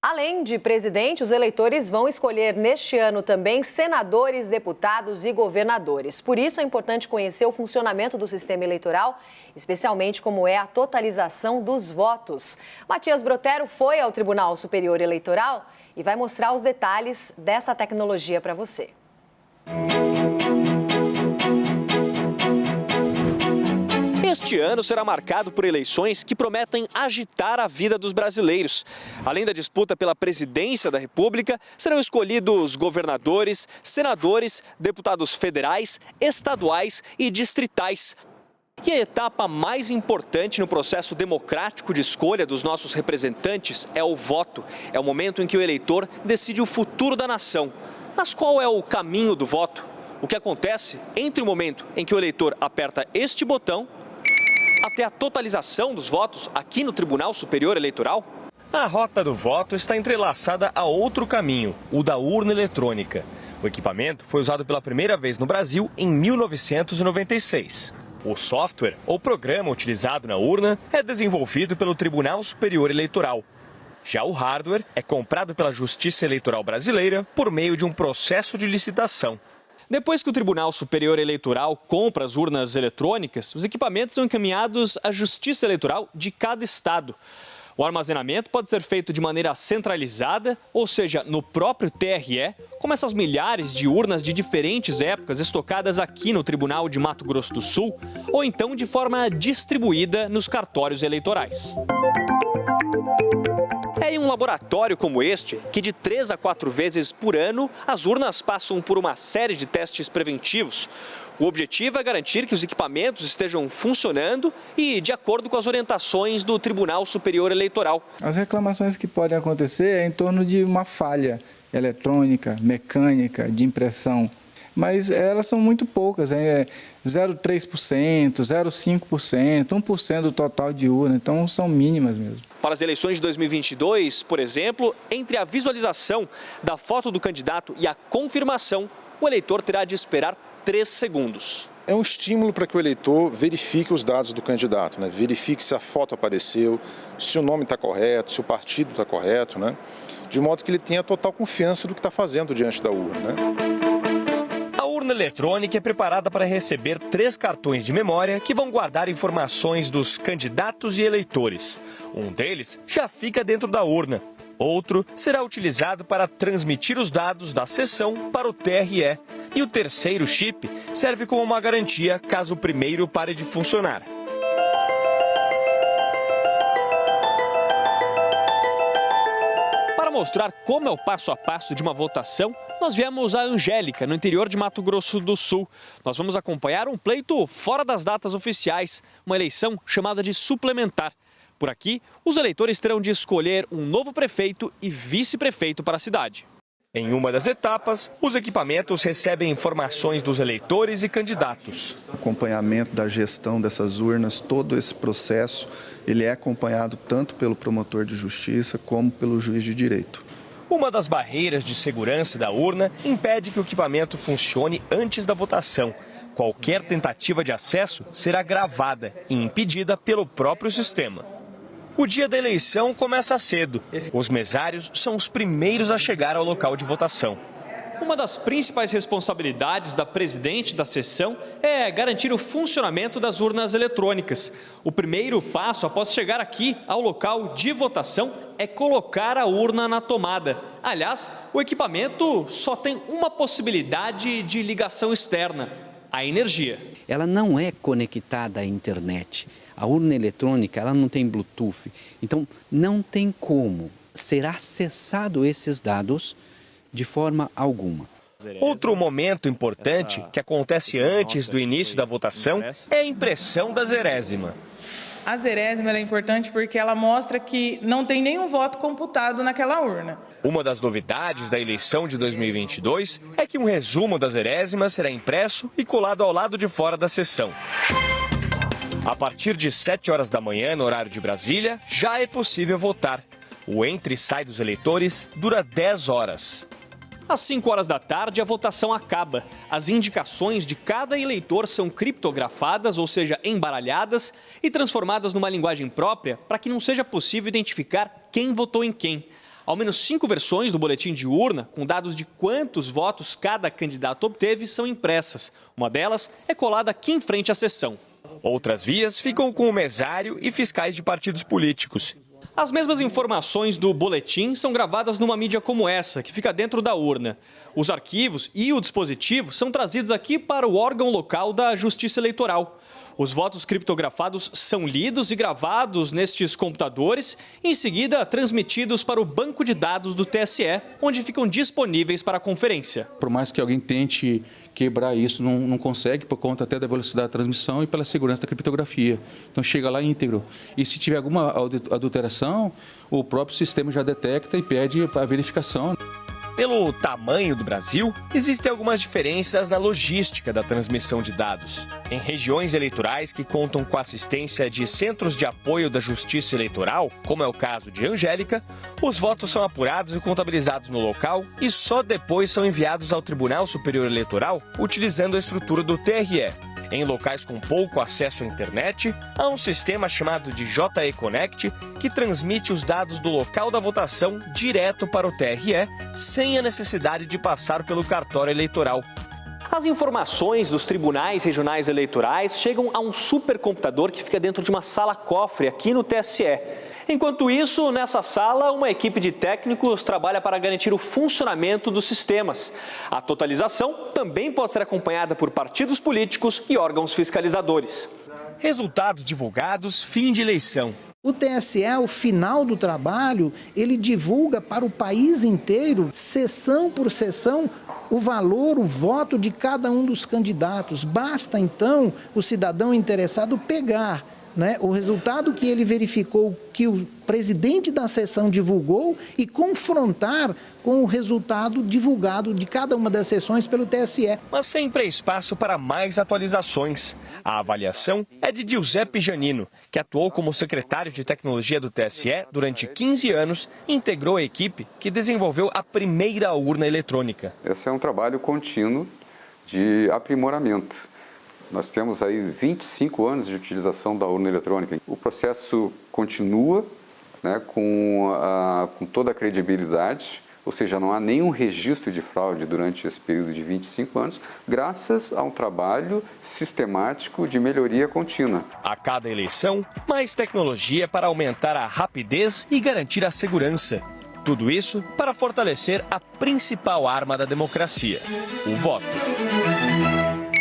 Além de presidente, os eleitores vão escolher neste ano também senadores, deputados e governadores. Por isso é importante conhecer o funcionamento do sistema eleitoral, especialmente como é a totalização dos votos. Matias Brotero foi ao Tribunal Superior Eleitoral e vai mostrar os detalhes dessa tecnologia para você. Este ano será marcado por eleições que prometem agitar a vida dos brasileiros. Além da disputa pela presidência da República, serão escolhidos governadores, senadores, deputados federais, estaduais e distritais. E a etapa mais importante no processo democrático de escolha dos nossos representantes é o voto. É o momento em que o eleitor decide o futuro da nação. Mas qual é o caminho do voto? O que acontece entre o momento em que o eleitor aperta este botão até a totalização dos votos aqui no Tribunal Superior Eleitoral? A rota do voto está entrelaçada a outro caminho, o da urna eletrônica. O equipamento foi usado pela primeira vez no Brasil em 1996. O software ou programa utilizado na urna é desenvolvido pelo Tribunal Superior Eleitoral. Já o hardware é comprado pela Justiça Eleitoral Brasileira por meio de um processo de licitação. Depois que o Tribunal Superior Eleitoral compra as urnas eletrônicas, os equipamentos são encaminhados à Justiça Eleitoral de cada estado. O armazenamento pode ser feito de maneira centralizada, ou seja, no próprio TRE, como essas milhares de urnas de diferentes épocas estocadas aqui no Tribunal de Mato Grosso do Sul, ou então de forma distribuída nos cartórios eleitorais. É em um laboratório como este que de 3 a 4 vezes por ano as urnas passam por uma série de testes preventivos. O objetivo é garantir que os equipamentos estejam funcionando e de acordo com as orientações do Tribunal Superior Eleitoral. As reclamações que podem acontecer é em torno de uma falha eletrônica, mecânica, de impressão. Mas elas são muito poucas, 0,3%, 0,5%, 1% do total de urna, então são mínimas mesmo. Para as eleições de 2022, por exemplo, entre a visualização da foto do candidato e a confirmação, o eleitor terá de esperar 3 segundos. É um estímulo para que o eleitor verifique os dados do candidato, né? Verifique se a foto apareceu, se o nome está correto, se o partido está correto, né? De modo que ele tenha total confiança do que está fazendo diante da urna, né? A urna eletrônica é preparada para receber 3 cartões de memória que vão guardar informações dos candidatos e eleitores. Um deles já fica dentro da urna. Outro será utilizado para transmitir os dados da sessão para o TRE. E o terceiro chip serve como uma garantia caso o primeiro pare de funcionar. Para mostrar como é o passo a passo de uma votação, nós viemos a Angélica, no interior de Mato Grosso do Sul. Nós vamos acompanhar um pleito fora das datas oficiais, uma eleição chamada de suplementar. Por aqui, os eleitores terão de escolher um novo prefeito e vice-prefeito para a cidade. Em uma das etapas, os equipamentos recebem informações dos eleitores e candidatos. O acompanhamento da gestão dessas urnas, todo esse processo, ele é acompanhado tanto pelo promotor de justiça como pelo juiz de direito. Uma das barreiras de segurança da urna impede que o equipamento funcione antes da votação. Qualquer tentativa de acesso será gravada e impedida pelo próprio sistema. O dia da eleição começa cedo. Os mesários são os primeiros a chegar ao local de votação. Uma das principais responsabilidades da presidente da sessão é garantir o funcionamento das urnas eletrônicas. O primeiro passo após chegar aqui ao local de votação é colocar a urna na tomada. Aliás, o equipamento só tem uma possibilidade de ligação externa: a energia. Ela não é conectada à internet. A urna eletrônica, ela não tem Bluetooth. Então, não tem como ser acessado esses dados de forma alguma. Outro momento importante que acontece antes do início da votação é a impressão da zerésima. A zerésima é importante porque ela mostra que não tem nenhum voto computado naquela urna. Uma das novidades da eleição de 2022 é que um resumo da zerésima será impresso e colado ao lado de fora da sessão. A partir de 7 horas da manhã, no horário de Brasília, já é possível votar. O entra e sai dos eleitores dura 10 horas. Às 5 horas da tarde, a votação acaba. As indicações de cada eleitor são criptografadas, ou seja, embaralhadas e transformadas numa linguagem própria para que não seja possível identificar quem votou em quem. Ao menos 5 versões do boletim de urna, com dados de quantos votos cada candidato obteve, são impressas. Uma delas é colada aqui em frente à sessão. Outras vias ficam com o mesário e fiscais de partidos políticos. As mesmas informações do boletim são gravadas numa mídia como essa, que fica dentro da urna. Os arquivos e o dispositivo são trazidos aqui para o órgão local da Justiça Eleitoral. Os votos criptografados são lidos e gravados nestes computadores, em seguida transmitidos para o banco de dados do TSE, onde ficam disponíveis para a conferência. Por mais que alguém tente quebrar isso, não consegue, por conta até da velocidade da transmissão e pela segurança da criptografia. Então chega lá íntegro. E se tiver alguma adulteração, o próprio sistema já detecta e pede a verificação. Pelo tamanho do Brasil, existem algumas diferenças na logística da transmissão de dados. Em regiões eleitorais que contam com a assistência de centros de apoio da Justiça Eleitoral, como é o caso de Angélica, os votos são apurados e contabilizados no local e só depois são enviados ao Tribunal Superior Eleitoral, utilizando a estrutura do TRE. Em locais com pouco acesso à internet, há um sistema chamado de JE Connect que transmite os dados do local da votação direto para o TRE, sem a necessidade de passar pelo cartório eleitoral. As informações dos tribunais regionais eleitorais chegam a um supercomputador que fica dentro de uma sala-cofre aqui no TSE. Enquanto isso, nessa sala, uma equipe de técnicos trabalha para garantir o funcionamento dos sistemas. A totalização também pode ser acompanhada por partidos políticos e órgãos fiscalizadores. Resultados divulgados, fim de eleição. O TSE, ao final do trabalho, ele divulga para o país inteiro, sessão por sessão, o valor, o voto de cada um dos candidatos. Basta, então, o cidadão interessado pegar o resultado que ele verificou que o presidente da sessão divulgou e confrontar com o resultado divulgado de cada uma das sessões pelo TSE. Mas sempre há espaço para mais atualizações. A avaliação é de Giuseppe Janino, que atuou como secretário de tecnologia do TSE durante 15 anos e integrou a equipe que desenvolveu a primeira urna eletrônica. Esse é um trabalho contínuo de aprimoramento. Nós temos aí 25 anos de utilização da urna eletrônica. O processo continua, com toda a credibilidade, ou seja, não há nenhum registro de fraude durante esse período de 25 anos, graças a um trabalho sistemático de melhoria contínua. A cada eleição, mais tecnologia para aumentar a rapidez e garantir a segurança. Tudo isso para fortalecer a principal arma da democracia, o voto.